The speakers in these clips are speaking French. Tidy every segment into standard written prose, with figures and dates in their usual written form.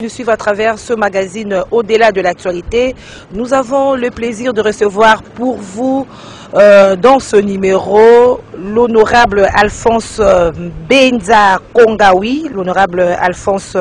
Nous suivons à travers ce magazine Au-delà de l'actualité. Nous avons le plaisir de recevoir pour vous dans ce numéro l'honorable Alphonse Benza Kongaoui. L'honorable Alphonse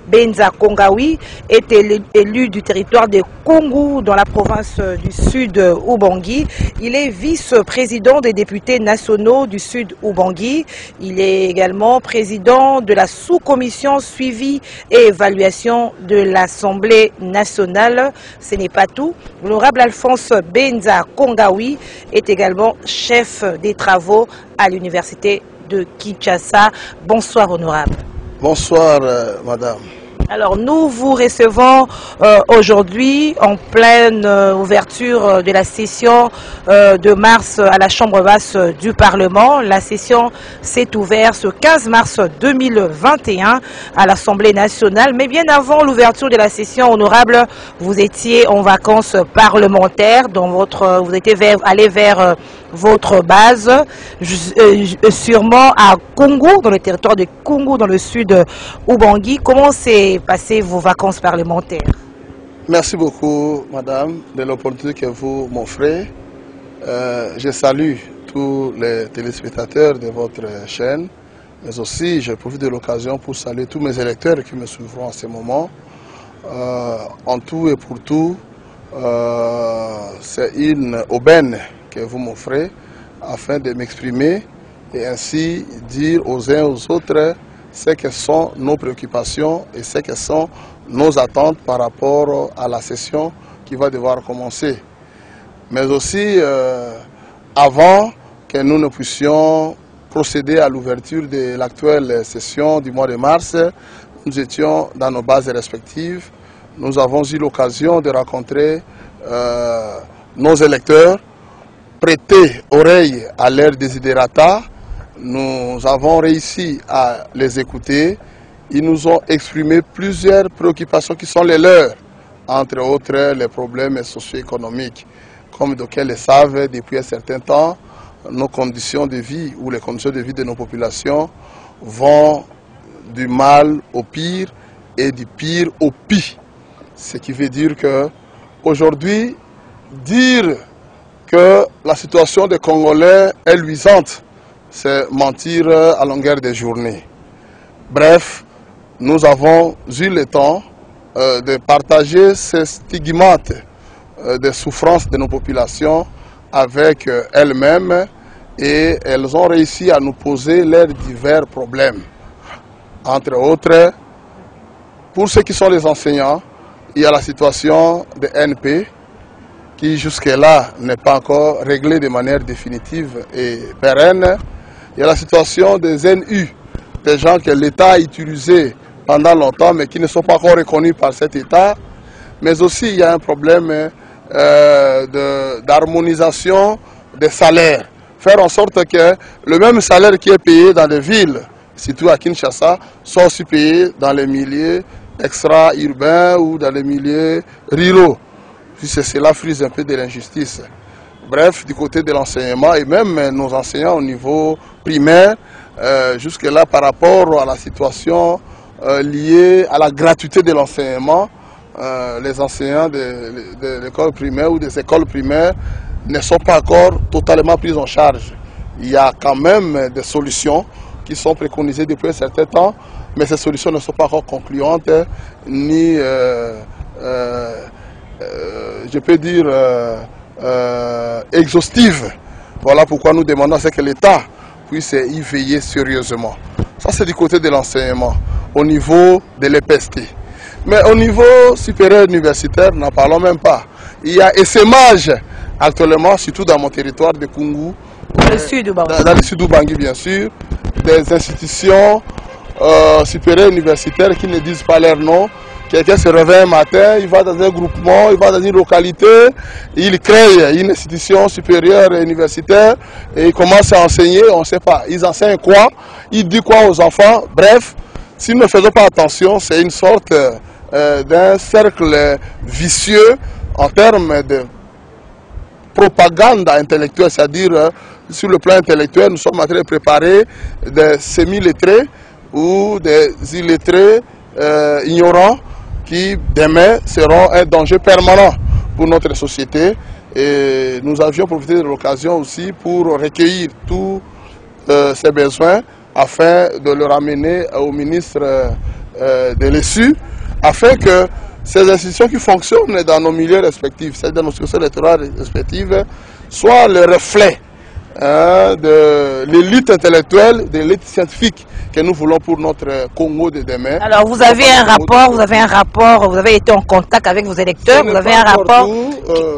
Benza Kongaoui est élu du territoire de Koungou dans la province du Sud Ubangui. Il est vice-président des députés nationaux du Sud Ubangui. Il est également président de la sous-commission suivi et évaluation de l'Assemblée nationale. Ce n'est pas tout. L'honorable Alphonse Benza Kongaoui est également chef des travaux à l'université de Kinshasa. Bonsoir, honorable. Bonsoir, madame. Alors, nous vous recevons aujourd'hui en pleine ouverture de la session de mars à la Chambre basse du Parlement. La session s'est ouverte ce 15 mars 2021 à l'Assemblée nationale. Mais bien avant l'ouverture de la session, honorable, vous étiez en vacances parlementaires, dont vous étiez allé vers votre base, sûrement à Koungou, dans le territoire de Koungou, dans le sud Ubangui. Comment s'est passé vos vacances parlementaires? Merci beaucoup, madame, de l'opportunité que vous m'offrez. Je salue tous les téléspectateurs de votre chaîne, mais aussi je profite de l'occasion pour saluer tous mes électeurs qui me suivront en ce moment. En tout et pour tout, c'est une aubaine que vous m'offrez afin de m'exprimer et ainsi dire aux uns et aux autres ce que sont nos préoccupations et ce que sont nos attentes par rapport à la session qui va devoir commencer. Mais aussi, avant que nous ne puissions procéder à l'ouverture de l'actuelle session du mois de mars, nous étions dans nos bases respectives. Nous avons eu l'occasion de rencontrer nos électeurs, prêter oreille à leurs desiderata. Nous avons réussi à les écouter. Ils nous ont exprimé plusieurs préoccupations qui sont les leurs, entre autres les problèmes socio-économiques. Comme d'aucuns le savent, depuis un certain temps, nos conditions de vie ou les conditions de vie de nos populations vont du mal au pire et du pire au pis. Ce qui veut dire que aujourd'hui, dire que la situation des Congolais est luisante, c'est mentir à longueur de journée. Bref, nous avons eu le temps de partager ces stigmates des souffrances de nos populations avec elles-mêmes et elles ont réussi à nous poser leurs divers problèmes. Entre autres, pour ceux qui sont les enseignants, il y a la situation de NP qui jusque-là n'est pas encore réglée de manière définitive et pérenne. Il y a la situation des NU, des gens que l'État a utilisés pendant longtemps mais qui ne sont pas encore reconnus par cet État. Mais aussi il y a un problème d'harmonisation des salaires. Faire en sorte que le même salaire qui est payé dans les villes, surtout à Kinshasa, soit aussi payé dans les milieux extra-urbains ou dans les milieux ruraux. Cela frise un peu de l'injustice. Bref, du côté de l'enseignement et même nos enseignants au niveau primaire, jusque-là par rapport à la situation liée à la gratuité de l'enseignement, les enseignants de l'école primaire ou des écoles primaires ne sont pas encore totalement pris en charge. Il y a quand même des solutions qui sont préconisées depuis un certain temps, mais ces solutions ne sont pas encore concluantes, ni, je peux dire, exhaustives. Voilà pourquoi nous demandons à ce que l'État puisse y veiller sérieusement. Ça, c'est du côté de l'enseignement, au niveau de l'EPST. Mais au niveau supérieur universitaire, n'en parlons même pas. Il y a essaimage actuellement, surtout dans mon territoire de Koungou, dans le sud Ubangui. Dans le sud Ubangui, bien sûr, des institutions supérieures universitaires qui ne disent pas leur nom. Quelqu'un se réveille un matin, il va dans un groupement, il va dans une localité, il crée une institution supérieure universitaire et il commence à enseigner, on ne sait pas. Ils enseignent quoi? Ils disent quoi aux enfants? Bref, si nous ne faisons pas attention, c'est une sorte d'un cercle vicieux en termes de propagande intellectuelle, c'est-à-dire sur le plan intellectuel, nous sommes en train de préparer des semi-lettrés ou des illettrés ignorants qui demain seront un danger permanent pour notre société. Et nous avions profité de l'occasion aussi pour recueillir tous ces besoins afin de le ramener au ministre de l'ESU, afin que ces institutions qui fonctionnent dans nos milieux respectifs, c'est-à-dire nos structures électorales respectives, soient le reflet de l'élite intellectuelle, de l'élite scientifique que nous voulons pour notre Congo de demain. Alors vous avez un rapport, vous avez été en contact avec vos électeurs, vous avez un rapport.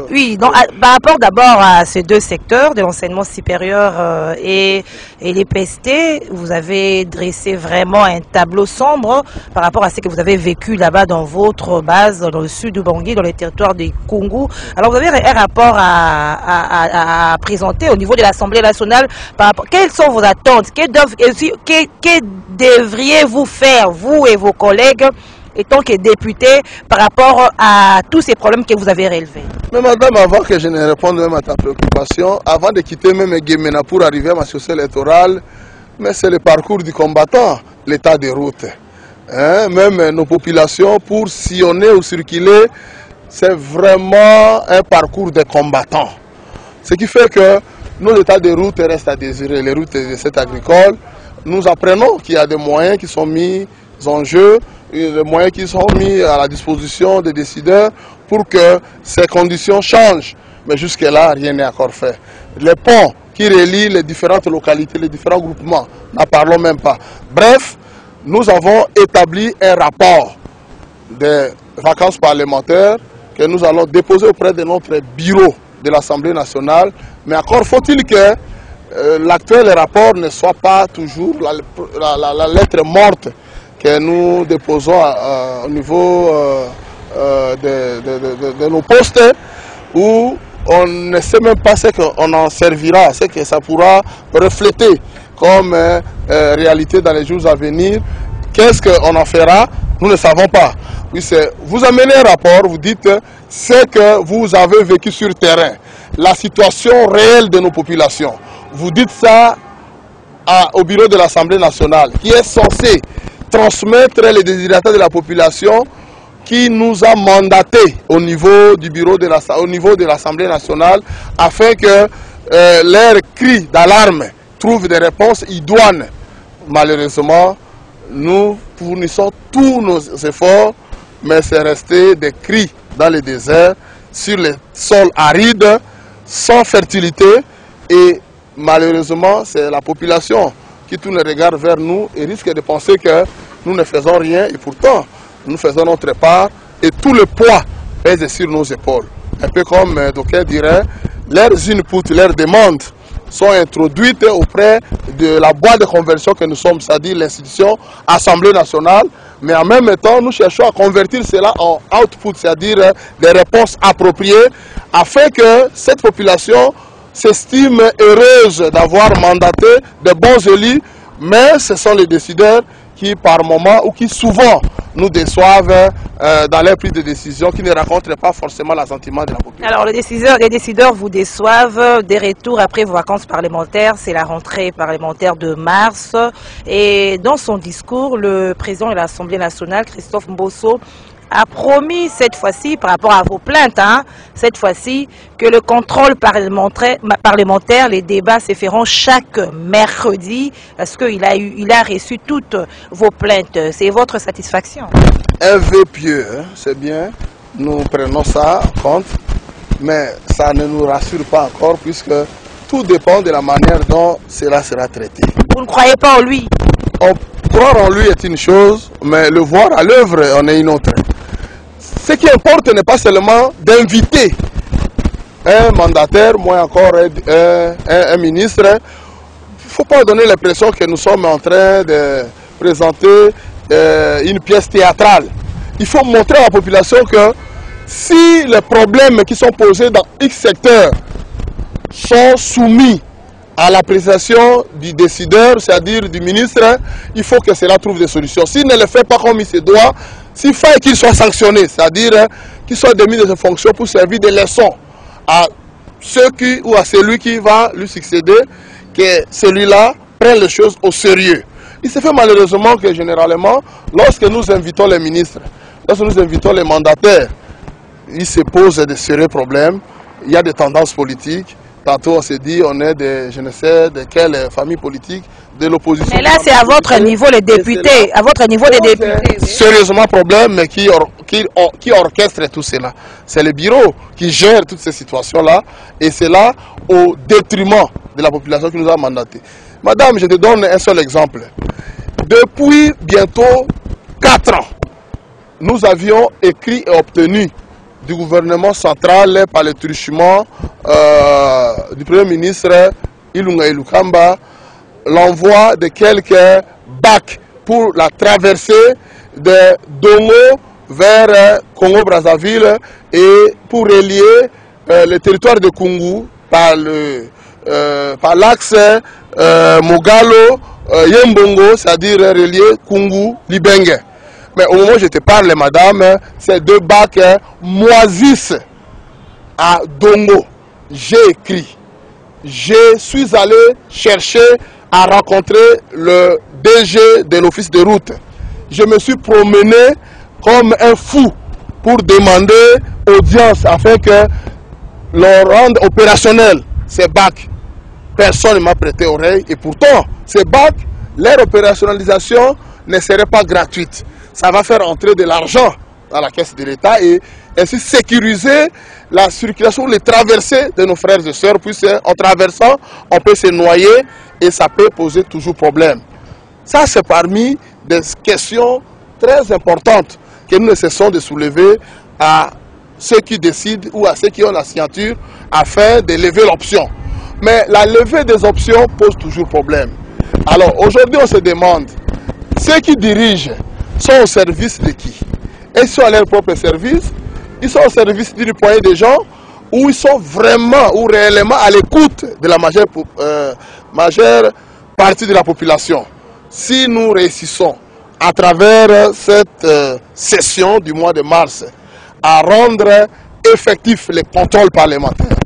Oui, donc par rapport d'abord à ces deux secteurs de l'enseignement supérieur et les PST, vous avez dressé vraiment un tableau sombre par rapport à ce que vous avez vécu là-bas dans votre base, dans le sud du Bangui, dans les territoires du Congo. Alors vous avez un rapport à présenter au niveau de l'Assemblée nationale par rapport. Quelles sont vos attentes? Que devriez-vous faire, vous et vos collègues, étant que députés, par rapport à tous ces problèmes que vous avez relevés? Mais madame, avant que je ne réponde même à ta préoccupation, avant de quitter même Guémena pour arriver à ma chaussée électorale, mais c'est le parcours du combattant, l'état de route. Même nos populations, pour sillonner ou circuler, c'est vraiment un parcours de combattants. Ce qui fait que nos états de route restent à désirer, les routes de cette agricole. Nous apprenons qu'il y a des moyens qui sont mis en jeu, des moyens qui sont mis à la disposition des décideurs pour que ces conditions changent. Mais jusque-là, rien n'est encore fait. Les ponts qui relient les différentes localités, les différents groupements, n'en parlons même pas. Bref, nous avons établi un rapport des vacances parlementaires que nous allons déposer auprès de notre bureau de l'Assemblée nationale. Mais encore faut-il que l'actuel rapport ne soit pas toujours la lettre morte que nous déposons au niveau de nos postes, où on ne sait même pas ce qu'on en servira, ce que ça pourra refléter comme réalité dans les jours à venir. Qu'est-ce qu'on en fera? Nous ne savons pas. Oui, vous amenez un rapport, vous dites ce que vous avez vécu sur le terrain, la situation réelle de nos populations. Vous dites ça au bureau de l'Assemblée nationale, qui est censé transmettre les désirata de la population, qui nous a mandatés au niveau du bureau de l'Assemblée nationale, afin que leurs cris d'alarme trouvent des réponses idoines. Malheureusement, nous fournissons tous nos efforts, mais c'est resté des cris dans le désert, sur les sols arides, sans fertilité, et malheureusement, c'est la population qui tourne le regard vers nous et risque de penser que nous ne faisons rien, et pourtant, nous faisons notre part, et tout le poids pèse sur nos épaules. Un peu comme d'aucuns diraient, leurs inputs, leurs demandes sont introduites auprès de la boîte de conversion que nous sommes, c'est-à-dire l'institution Assemblée nationale, mais en même temps, nous cherchons à convertir cela en output, c'est-à-dire des réponses appropriées, afin que cette population s'estime heureuse d'avoir mandaté de bons élus, mais ce sont les décideurs qui par moment ou qui souvent nous déçoivent dans leur prise de décision, qui ne rencontrent pas forcément l'assentiment de la population. Alors les décideurs vous déçoivent. Des retours après vos vacances parlementaires, c'est la rentrée parlementaire de mars. Et dans son discours, le président de l'Assemblée nationale, Christophe Mbosso, a promis cette fois-ci, par rapport à vos plaintes, cette fois-ci, que le contrôle parlementaire, les débats se feront chaque mercredi, parce qu'il a reçu toutes vos plaintes. C'est votre satisfaction? Un vœu pieux, c'est bien, nous prenons ça en compte, mais ça ne nous rassure pas encore, puisque tout dépend de la manière dont cela sera traité. Vous ne croyez pas en lui? Croire en lui est une chose, mais le voir à l'œuvre en est une autre. Ce qui importe n'est pas seulement d'inviter un mandataire, moins encore un ministre. Il ne faut pas donner l'impression que nous sommes en train de présenter une pièce théâtrale. Il faut montrer à la population que si les problèmes qui sont posés dans X secteur sont soumis à l'appréciation du décideur, c'est-à-dire du ministre, il faut que cela trouve des solutions. S'il ne le fait pas comme il se doit, s'il faut qu'il soit sanctionné, c'est-à-dire qu'il soit démis de ses fonctions pour servir de leçon à ou à celui qui va lui succéder, que celui-là prenne les choses au sérieux. Il se fait malheureusement que généralement, lorsque nous invitons les ministres lorsque nous invitons les mandataires, il se pose de sérieux problèmes. Il y a des tendances politiques. Tantôt on se dit on est des, je ne sais de quelle famille politique, de l'opposition. Mais là c'est à votre niveau les députés, à votre niveau des députés. Sérieusement problème, mais qui orchestre tout cela. C'est le bureau qui gère toutes ces situations-là et c'est là au détriment de la population qui nous a mandaté. Madame, je te donne un seul exemple. Depuis bientôt 4 ans, nous avions écrit et obtenu du gouvernement central par le truchement du Premier ministre Ilunga Ilukamba l'envoi de quelques bacs pour la traversée de Dongo vers Congo-Brazzaville et pour relier le territoire de Kungu par l'axe Mogalo Yembongo, c'est-à-dire relier Kungu-Libengue. Mais au moment où je te parle, madame, ces 2 bacs moisissent à Dongo. J'ai écrit, je suis allé chercher à rencontrer le DG de l'office de route. Je me suis promené comme un fou pour demander audience afin que l'on rende opérationnel ces bacs. Personne ne m'a prêté oreille et pourtant, ces bacs, leur opérationnalisation ne serait pas gratuite. Ça va faire entrer de l'argent dans la caisse de l'État et ainsi sécuriser la circulation, les traversées de nos frères et sœurs, puisque en traversant, on peut se noyer et ça peut poser toujours problème. Ça, c'est parmi des questions très importantes que nous ne cessons de soulever à ceux qui décident ou à ceux qui ont la signature afin de lever l'option. Mais la levée des options pose toujours problème. Alors aujourd'hui, on se demande, ceux qui dirigent sont au service de qui? Ils sont à leur propre service, ils sont au service d'une poignée de gens, ou ils sont vraiment ou réellement à l'écoute de la majeure partie de la population. Si nous réussissons à travers cette session du mois de mars à rendre effectif les contrôles parlementaires,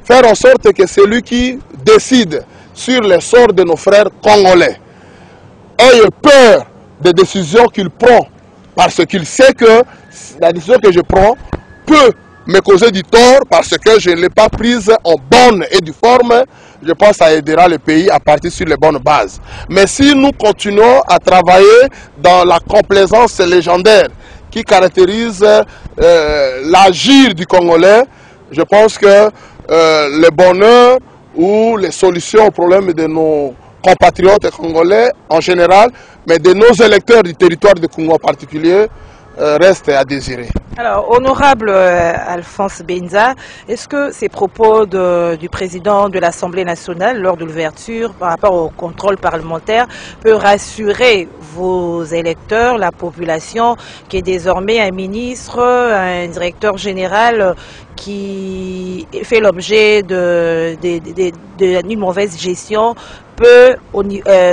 faire en sorte que celui qui décide sur le sort de nos frères congolais ait peur des décisions qu'il prend, parce qu'il sait que la décision que je prends peut me causer du tort parce que je ne l'ai pas prise en bonne et due forme. Je pense que ça aidera le pays à partir sur les bonnes bases. Mais si nous continuons à travailler dans la complaisance légendaire qui caractérise l'agir du Congolais, je pense que le bonheur ou les solutions aux problèmes de nos compatriotes congolais en général, mais de nos électeurs du territoire de Congo en particulier, reste à désirer. Alors, honorable Alphonse Benza, est-ce que ces propos du président de l'Assemblée nationale lors de l'ouverture par rapport au contrôle parlementaire peut rassurer vos électeurs, la population, qui est désormais un ministre, un directeur général qui fait l'objet d'une mauvaise gestion, peut,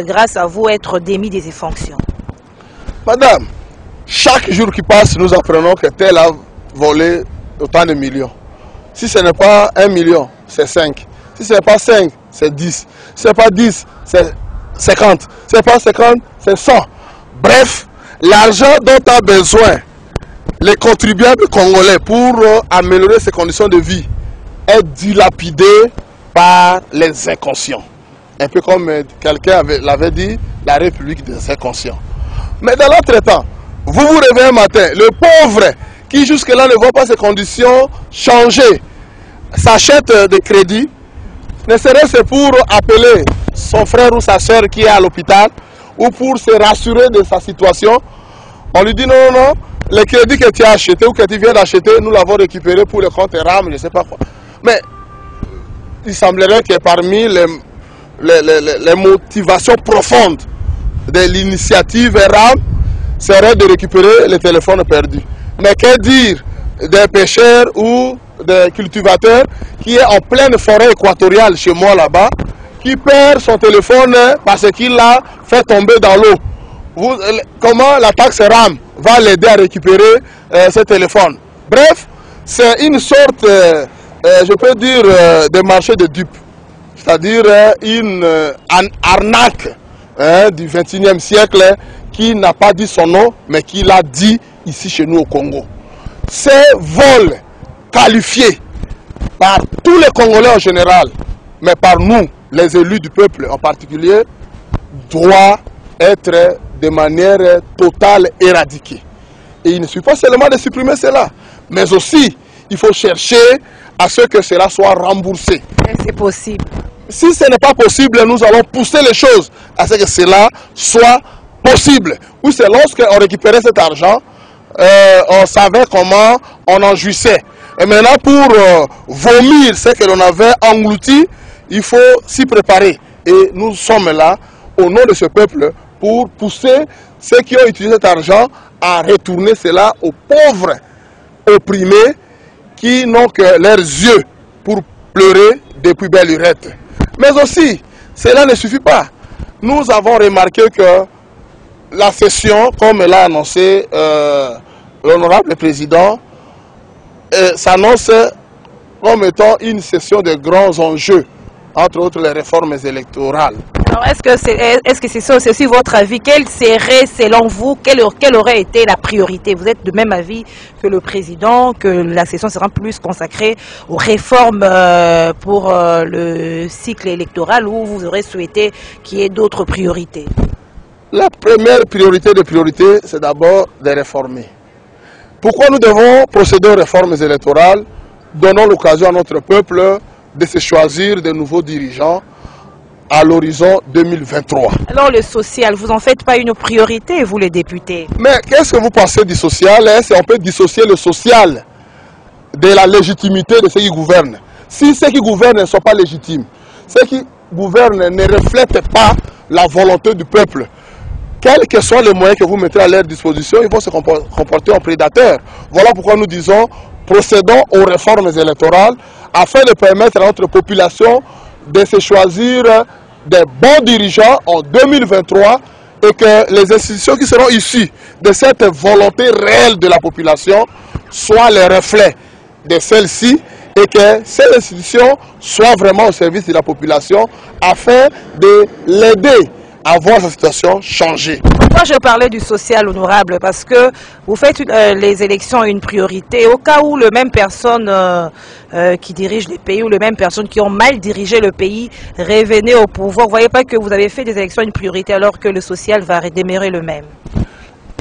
grâce à vous, être démis de ses fonctions? Madame, chaque jour qui passe, nous apprenons que tel a volé autant de millions. Si ce n'est pas 1 million, c'est 5. Si ce n'est pas 5, c'est 10. Si ce n'est pas 10, c'est 50. Si ce n'est pas 50, c'est 100. Bref, l'argent dont a besoin les contribuables congolais pour améliorer ses conditions de vie est dilapidé par les inconscients. Un peu comme quelqu'un l'avait dit, la République des inconscients. Mais dans l'autre temps, vous vous réveillez un matin, le pauvre qui jusque-là ne voit pas ses conditions changer, s'achète des crédits, ne serait-ce pour appeler son frère ou sa soeur qui est à l'hôpital ou pour se rassurer de sa situation. On lui dit non, non, non, les crédits que tu as achetés ou que tu viens d'acheter, nous l'avons récupéré pour le compte RAM, je ne sais pas quoi. Mais il semblerait que parmi les motivations profondes de l'initiative RAM, serait de récupérer les téléphones perdus. Mais que dire des pêcheurs ou des cultivateurs qui est en pleine forêt équatoriale chez moi là-bas, qui perd son téléphone parce qu'il l'a fait tomber dans l'eau? Comment la taxe RAM va l'aider à récupérer ce téléphone? Bref, c'est une sorte, je peux dire, de marché de dupes. C'est-à-dire une arnaque du XXIe siècle qui n'a pas dit son nom, mais qui l'a dit ici chez nous au Congo. Ces vols qualifiés par tous les Congolais en général, mais par nous, les élus du peuple en particulier, doivent être de manière totale éradiquée. Et il ne suffit pas seulement de supprimer cela, mais aussi il faut chercher à ce que cela soit remboursé. C'est possible. Si ce n'est pas possible, nous allons pousser les choses à ce que cela soit possible. Oui, c'est lorsqu'on récupérait cet argent, on savait comment on en jouissait. Et maintenant, pour vomir ce que l'on avait englouti, il faut s'y préparer. Et nous sommes là, au nom de ce peuple, pour pousser ceux qui ont utilisé cet argent à retourner cela aux pauvres opprimés qui n'ont que leurs yeux pour pleurer depuis belle lurette. Mais aussi, cela ne suffit pas. Nous avons remarqué que la session, comme l'a annoncé l'honorable président, s'annonce comme étant une session de grands enjeux, entre autres les réformes électorales. Alors, est-ce que c'est aussi votre avis? Quelle serait, selon vous, quelle aurait été la priorité? Vous êtes de même avis que le président, que la session sera plus consacrée aux réformes pour le cycle électoral, ou vous aurez souhaité qu'il y ait d'autres priorités? La première priorité des priorités, c'est d'abord de réformer. Pourquoi nous devons procéder aux réformes électorales? Donnons l'occasion à notre peuple de se choisir de nouveaux dirigeants à l'horizon 2023. Alors le social, vous n'en faites pas une priorité, vous les députés? Mais qu'est-ce que vous pensez du social? On peut dissocier le social de la légitimité de ceux qui gouvernent. Si ceux qui gouvernent ne sont pas légitimes, ceux qui gouvernent ne reflètent pas la volonté du peuple, quels que soient les moyens que vous mettez à leur disposition, ils vont se comporter en prédateurs. Voilà pourquoi nous disons, procédons aux réformes électorales afin de permettre à notre population de se choisir des bons dirigeants en 2023 et que les institutions qui seront issues de cette volonté réelle de la population soient les reflets de celle-ci et que ces institutions soient vraiment au service de la population afin de l'aider à voir sa situation changer. Pourquoi je parlais du social, honorable? Parce que vous faites les élections une priorité. Au cas où les mêmes personnes qui dirigent les pays ou les mêmes personnes qui ont mal dirigé le pays revenaient au pouvoir, vous ne voyez pas que vous avez fait des élections une priorité alors que le social va redémarrer le même?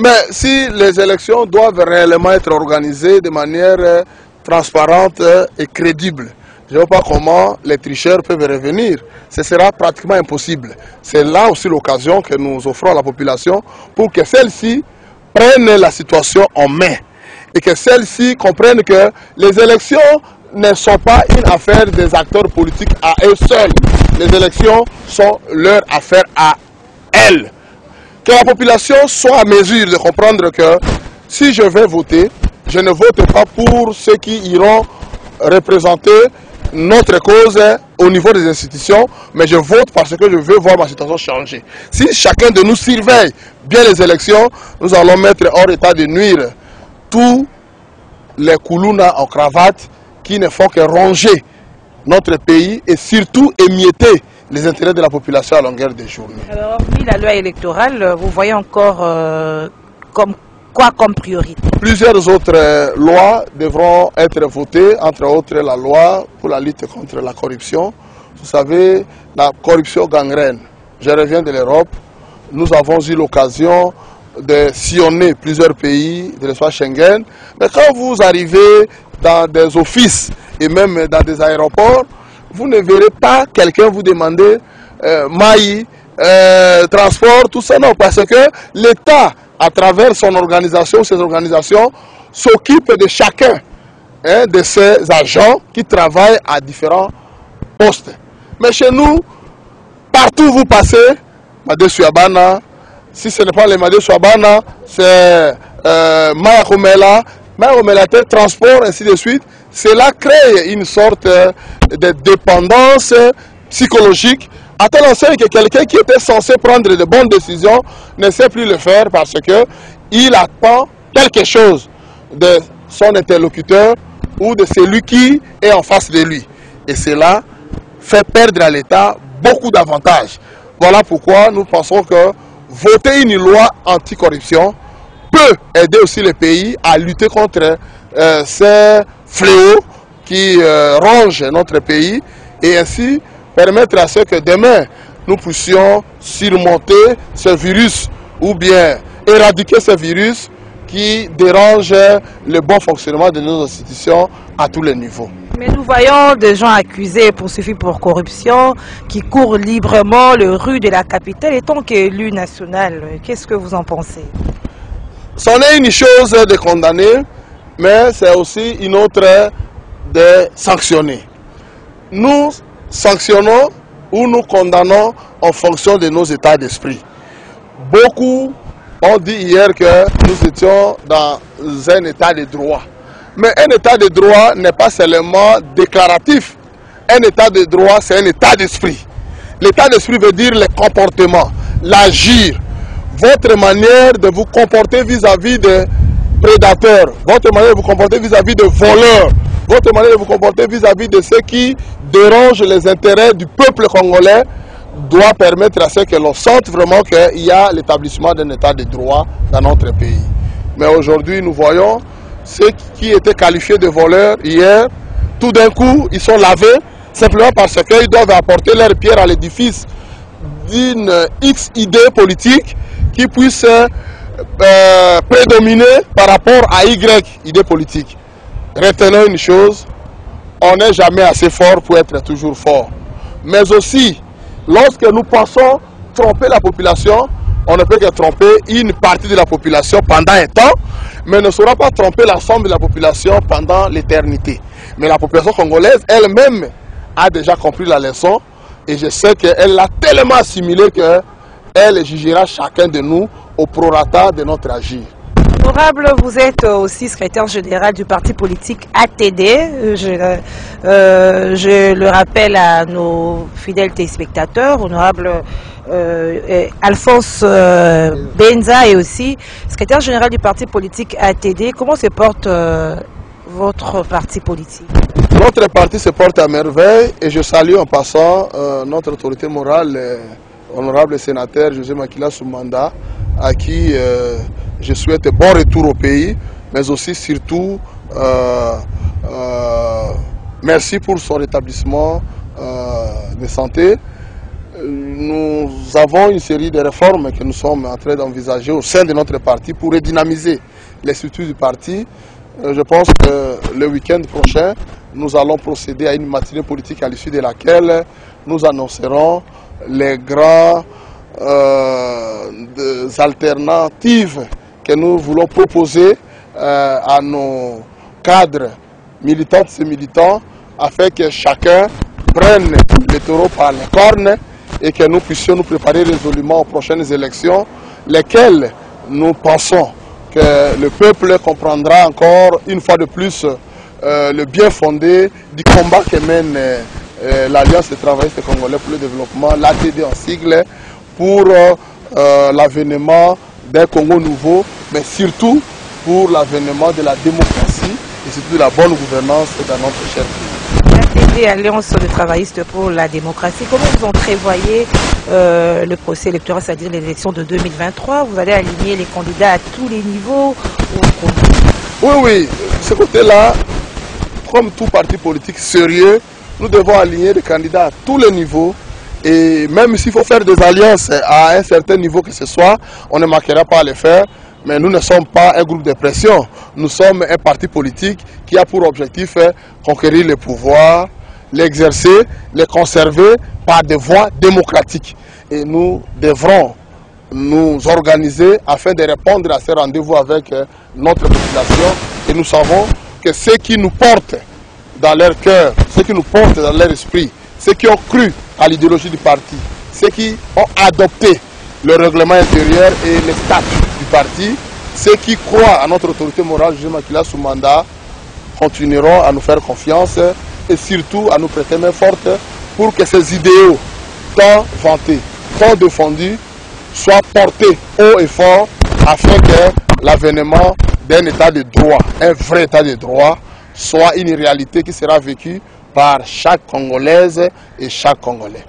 Mais si les élections doivent réellement être organisées de manière transparente et crédible, je ne vois pas comment les tricheurs peuvent revenir. Ce sera pratiquement impossible. C'est là aussi l'occasion que nous offrons à la population pour que celle-ci prenne la situation en main et que celle-ci comprenne que les élections ne sont pas une affaire des acteurs politiques à eux seuls. Les élections sont leur affaire à elles. Que la population soit à mesure de comprendre que si je vais voter, je ne vote pas pour ceux qui iront représenter notre cause au niveau des institutions, mais je vote parce que je veux voir ma situation changer. Si chacun de nous surveille bien les élections, nous allons mettre hors état de nuire tous les koulouna en cravate qui ne font que ronger notre pays et surtout émietter les intérêts de la population à longueur de journée. Alors, hormis la loi électorale, vous voyez encore quoi comme priorité? Plusieurs autres lois devront être votées, entre autres la loi pour la lutte contre la corruption. Vous savez, la corruption gangrène. Je reviens de l'Europe. Nous avons eu l'occasion de sillonner plusieurs pays de l'espace Schengen. Mais quand vous arrivez dans des offices et même dans des aéroports, vous ne verrez pas quelqu'un vous demander maïs, transport, tout ça. Non, parce que l'État, à travers son organisation, ses organisations, s'occupe de chacun de ces agents qui travaillent à différents postes. Mais chez nous, partout où vous passez, Madé Suabana, si ce n'est pas les Madé Suabana, c'est Maya Komela, transport, ainsi de suite. Cela crée une sorte de dépendance psychologique à tel enseigne que quelqu'un qui était censé prendre de bonnes décisions ne sait plus le faire parce qu'il attend quelque chose de son interlocuteur ou de celui qui est en face de lui. Et cela fait perdre à l'État beaucoup d'avantages. Voilà pourquoi nous pensons que voter une loi anticorruption peut aider aussi les pays à lutter contre ces fléaux qui rongent notre pays et ainsi permettre à ce que demain nous puissions surmonter ce virus ou bien éradiquer ce virus qui dérange le bon fonctionnement de nos institutions à tous les niveaux. Mais nous voyons des gens accusés et poursuivis pour corruption qui courent librement les rues de la capitale. Et tant qu'élu national, qu'est-ce que vous en pensez? C'en est une chose de condamner, mais c'est aussi une autre de sanctionner. Nous sanctionnons ou nous condamnons en fonction de nos états d'esprit. Beaucoup ont dit hier que nous étions dans un état de droit. Mais un état de droit n'est pas seulement déclaratif. Un état de droit, c'est un état d'esprit. L'état d'esprit veut dire les comportements, l'agir, votre manière de vous comporter vis-à-vis des prédateurs, votre manière de vous comporter vis-à-vis de voleurs, votre manière de vous comporter vis-à-vis de ceux qui dérangent les intérêts du peuple congolais doit permettre à ce que l'on sente vraiment qu'il y a l'établissement d'un état de droit dans notre pays. Mais aujourd'hui, nous voyons ceux qui étaient qualifiés de voleurs hier, tout d'un coup, ils sont lavés simplement parce qu'ils doivent apporter leur pierre à l'édifice d'une X idée politique qui puisse prédominer par rapport à Y idée politique. Retenons une chose, on n'est jamais assez fort pour être toujours fort. Mais aussi, lorsque nous pensons tromper la population, on ne peut que tromper une partie de la population pendant un temps, mais ne saura pas tromper l'ensemble de la population pendant l'éternité. Mais la population congolaise elle-même a déjà compris la leçon et je sais qu'elle l'a tellement assimilée qu'elle jugera chacun de nous au prorata de notre agir. Honorable, vous êtes aussi secrétaire général du parti politique ATD. Je le rappelle à nos fidèles téléspectateurs. Honorable Alphonse Benza est aussi secrétaire général du parti politique ATD. Comment se porte votre parti politique? Notre parti se porte à merveille et je salue en passant notre autorité morale, honorable sénateur José Makila Soumanda, à qui je souhaite bon retour au pays, mais aussi surtout merci pour son rétablissement de santé. Nous avons une série de réformes que nous sommes en train d'envisager au sein de notre parti pour redynamiser les structures du parti. Je pense que le week-end prochain, nous allons procéder à une matinée politique à l'issue de laquelle nous annoncerons les grandes alternatives que nous voulons proposer à nos cadres militantes et militants afin que chacun prenne le taureau par les cornes et que nous puissions nous préparer résolument aux prochaines élections, lesquelles nous pensons que le peuple comprendra encore une fois de plus le bien fondé du combat que mène l'Alliance des travaillistes congolais pour le développement, l'ATD en sigle, pour l'avènement d'un Congo nouveau, mais surtout pour l'avènement de la démocratie et surtout de la bonne gouvernance dans notre cher pays. L'ATD, Alliance des travaillistes pour la démocratie, comment vous entrevoyez le procès électoral, c'est-à-dire l'élection de 2023? Vous allez aligner les candidats à tous les niveaux? Oui, de ce côté-là, comme tout parti politique sérieux, nous devons aligner les candidats à tous les niveaux. Et même s'il faut faire des alliances à un certain niveau que ce soit, on ne manquera pas à le faire. Mais nous ne sommes pas un groupe de pression. Nous sommes un parti politique qui a pour objectif conquérir le pouvoir, l'exercer, le conserver par des voies démocratiques. Et nous devrons nous organiser afin de répondre à ces rendez-vous avec notre population. Et nous savons que ceux qui nous portent dans leur cœur, ceux qui nous portent dans leur esprit, ceux qui ont cru à l'idéologie du parti, ceux qui ont adopté le règlement intérieur et les statuts du parti, ceux qui croient à notre autorité morale, José Makila Soumanda, continueront à nous faire confiance et surtout à nous prêter main forte pour que ces idéaux tant vantés, tant défendus, soient portés haut et fort afin que l'avènement d'un état de droit, un vrai état de droit, soit une réalité qui sera vécue par chaque Congolaise et chaque Congolais.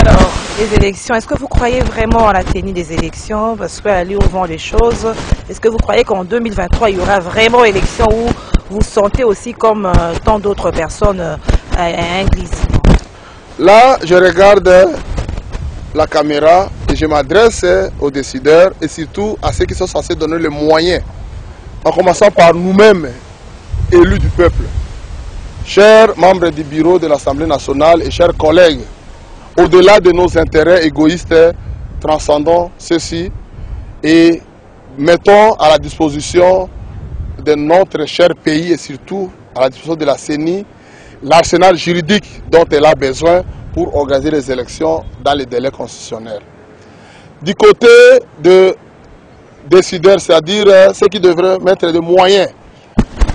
Alors, les élections, est-ce que vous croyez vraiment à la tenue des élections? Parce qu'à aller au vent des choses, est-ce que vous croyez qu'en 2023, il y aura vraiment élection où vous sentez aussi comme tant d'autres personnes un glissement? Là, je regarde la caméra et je m'adresse aux décideurs et surtout à ceux qui sont censés donner les moyens, en commençant par nous-mêmes, élus du peuple. Chers membres du bureau de l'Assemblée nationale et chers collègues, au-delà de nos intérêts égoïstes, transcendons ceci et mettons à la disposition de notre cher pays et surtout à la disposition de la CENI l'arsenal juridique dont elle a besoin pour organiser les élections dans les délais constitutionnels. Du côté de décideurs, c'est-à-dire ceux qui devraient mettre des moyens,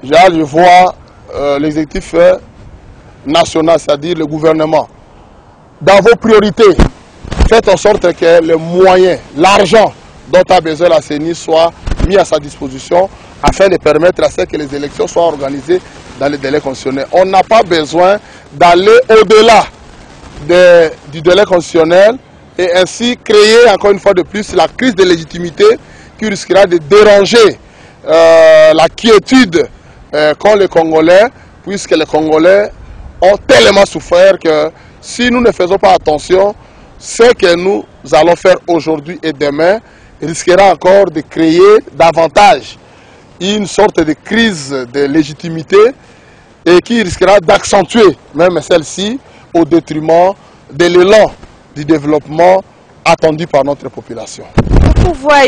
je vois l'exécutif national, c'est-à-dire le gouvernement. Dans vos priorités, faites en sorte que les moyens, l'argent dont a besoin la CENI soit mis à sa disposition afin de permettre à ce que les élections soient organisées dans les délais constitutionnels. On n'a pas besoin d'aller au-delà du délai constitutionnel et ainsi créer encore une fois de plus la crise de légitimité qui risquera de déranger la quiétude qu'ont les Congolais, puisque les Congolais ont tellement souffert que si nous ne faisons pas attention, ce que nous allons faire aujourd'hui et demain risquera encore de créer davantage une sorte de crise de légitimité et qui risquera d'accentuer même celle-ci au détriment de l'élan du développement attendu par notre population. Le pouvoir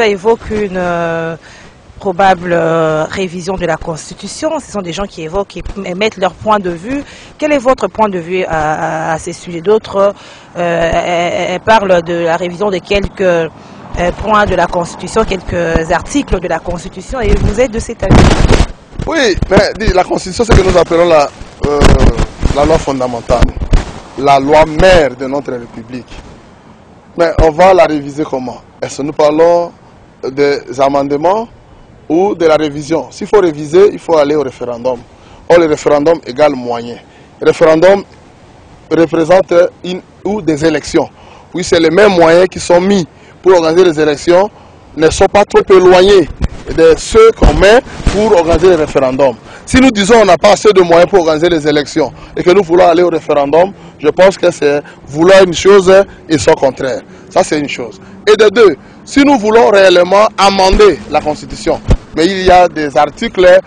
évoque une probable révision de la Constitution. Ce sont des gens qui évoquent et mettent leur point de vue. Quel est votre point de vue à ces sujets? D'autres parlent de la révision de quelques points de la Constitution, quelques articles de la Constitution, et vous êtes de cet avis? Oui, mais la Constitution, c'est ce que nous appelons la loi fondamentale, la loi mère de notre République. Mais on va la réviser comment? Est-ce que nous parlons des amendements ou de la révision? S'il faut réviser, il faut aller au référendum. Or, le référendum égale moyen. Le référendum représente des élections. Oui, c'est les mêmes moyens qui sont mis pour organiser les élections, ne sont pas trop éloignés de ceux qu'on met pour organiser les référendums. Si nous disons qu'on n'a pas assez de moyens pour organiser les élections et que nous voulons aller au référendum, je pense que c'est vouloir une chose et son contraire. Ça, c'est une chose. Et de deux, si nous voulons réellement amender la Constitution, mais il y a des articles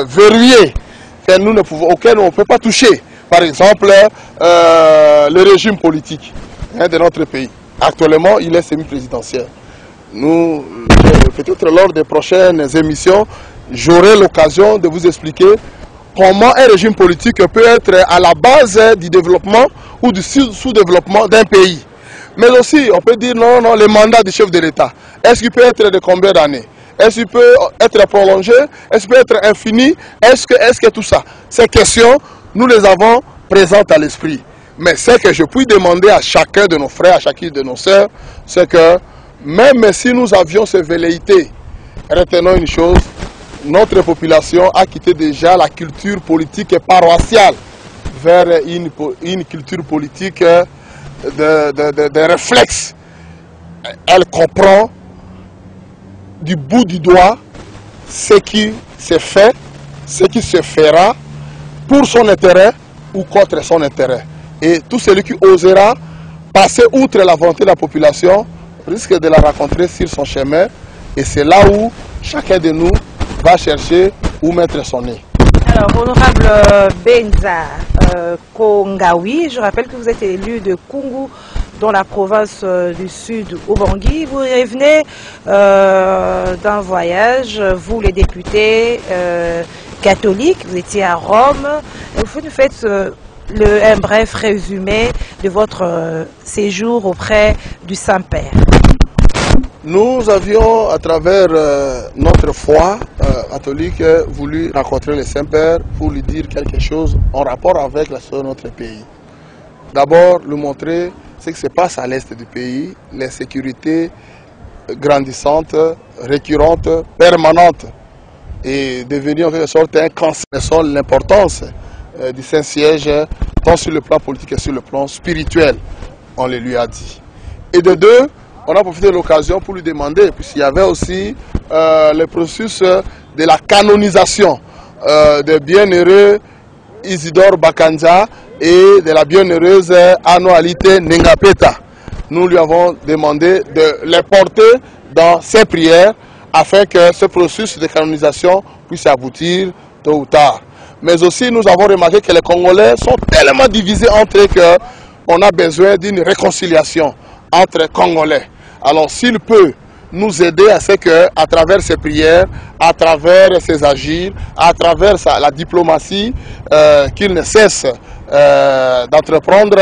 verrouillés auxquels nous ne peut pas toucher. Par exemple, le régime politique de notre pays. Actuellement, il est semi-présidentiel. Peut-être lors des prochaines émissions, j'aurai l'occasion de vous expliquer comment un régime politique peut être à la base du développement ou du sous-développement d'un pays. Mais aussi, on peut dire non, le mandat du chef de l'État. Est-ce qu'il peut être de combien d'années? Est-ce qu'il peut être prolongé? Est-ce qu'il peut être infini? Est-ce que tout ça? Ces questions, nous les avons présentes à l'esprit. Mais ce que je puis demander à chacun de nos frères, à chacune de nos sœurs, c'est que même si nous avions ces velléités, retenons une chose, notre population a quitté déjà la culture politique paroissiale vers une culture politique de réflexe. Elle comprend du bout du doigt ce qui se fait, ce qui se fera pour son intérêt ou contre son intérêt. Et tout celui qui osera passer outre la volonté de la population risque de la rencontrer sur son chemin. Et c'est là où chacun de nous va chercher où mettre son nez. Alors, honorable Benza Kongawi, je rappelle que vous êtes élu de Kungu dans la province du Sud, Ubangui. Vous revenez d'un voyage, vous les députés catholiques, vous étiez à Rome. Vous nous faites un bref résumé de votre séjour auprès du Saint-Père. Nous avions, à travers notre foi catholique, voulu rencontrer le Saint-Père pour lui dire quelque chose en rapport avec la situation de notre pays. D'abord, lui montrer ce qui se passe à l'est du pays, les sécurités grandissantes, récurrentes, permanentes, et devenir en quelque sorte un cancer. L'importance du Saint-Siège tant sur le plan politique que sur le plan spirituel, on le lui a dit. Et de deux, on a profité de l'occasion pour lui demander, puisqu'il y avait aussi le processus de la canonisation de bienheureux Isidore Bakanja et de la bienheureuse Anoalité Nengapeta. Nous lui avons demandé de les porter dans ses prières afin que ce processus de canonisation puisse aboutir tôt ou tard. Mais aussi, nous avons remarqué que les Congolais sont tellement divisés entre eux qu'on a besoin d'une réconciliation entre Congolais. Alors, s'il peut nous aider à ce que, à travers ses prières, à travers ses agirs, à travers la diplomatie qu'il ne cesse d'entreprendre,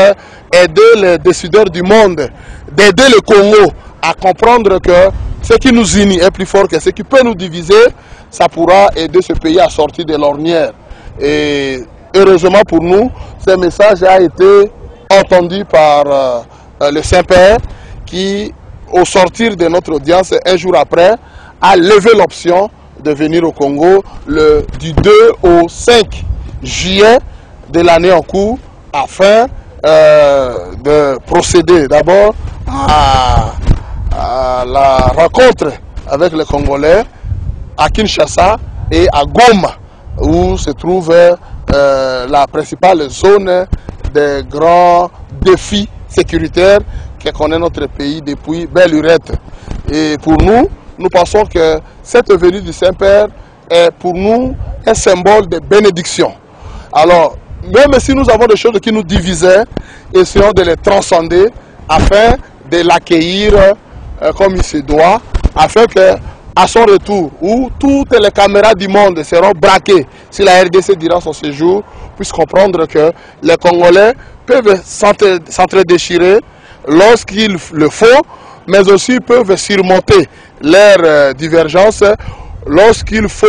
aider les décideurs du monde, d'aider le Congo à comprendre que ce qui nous unit est plus fort que ce qui peut nous diviser, ça pourra aider ce pays à sortir de l'ornière. Et heureusement pour nous, ce message a été entendu par le Saint-Père qui, au sortir de notre audience, un jour après, a levé l'option de venir au Congo du 2 au 5 juillet de l'année en cours afin de procéder d'abord à la rencontre avec les Congolais à Kinshasa et à Goma, où se trouve la principale zone des grands défis sécuritaires que connaît notre pays depuis belle lurette. Et pour nous, nous pensons que cette venue du Saint-Père est pour nous un symbole de bénédiction. Alors, même si nous avons des choses qui nous divisaient, essayons de les transcender afin de l'accueillir comme il se doit, afin que à son retour, où toutes les caméras du monde seront braquées si la RDC durant son séjour, puisse comprendre que les Congolais peuvent s'entre-déchirer lorsqu'il le faut, mais aussi peuvent surmonter leurs divergences lorsqu'il faut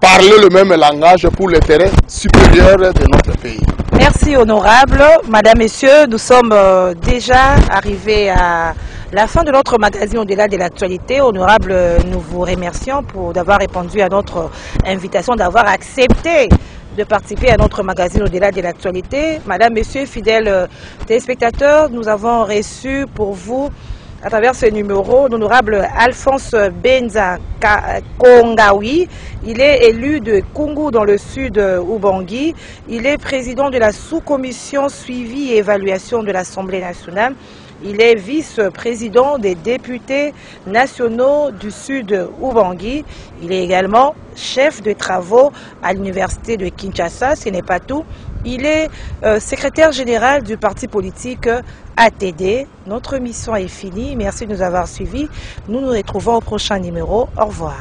parler le même langage pour l'intérêt supérieur de notre pays. Merci honorable. Madame, Messieurs, nous sommes déjà arrivés à la fin de notre magazine Au-delà de l'actualité. Honorable, nous vous remercions d'avoir répondu à notre invitation, d'avoir accepté de participer à notre magazine Au-delà de l'actualité. Madame, Messieurs, fidèles téléspectateurs, nous avons reçu pour vous, à travers ce numéro, l'honorable Alphonse Benza Kongawi. Il est élu de Kungu dans le sud Ubangi. Il est président de la sous-commission suivi et évaluation de l'Assemblée nationale. Il est vice-président des députés nationaux du sud Ubangi. Il est également chef de travaux à l'université de Kinshasa. Ce n'est pas tout. Il est secrétaire général du parti politique ATD. Notre mission est finie. Merci de nous avoir suivis. Nous nous retrouvons au prochain numéro. Au revoir.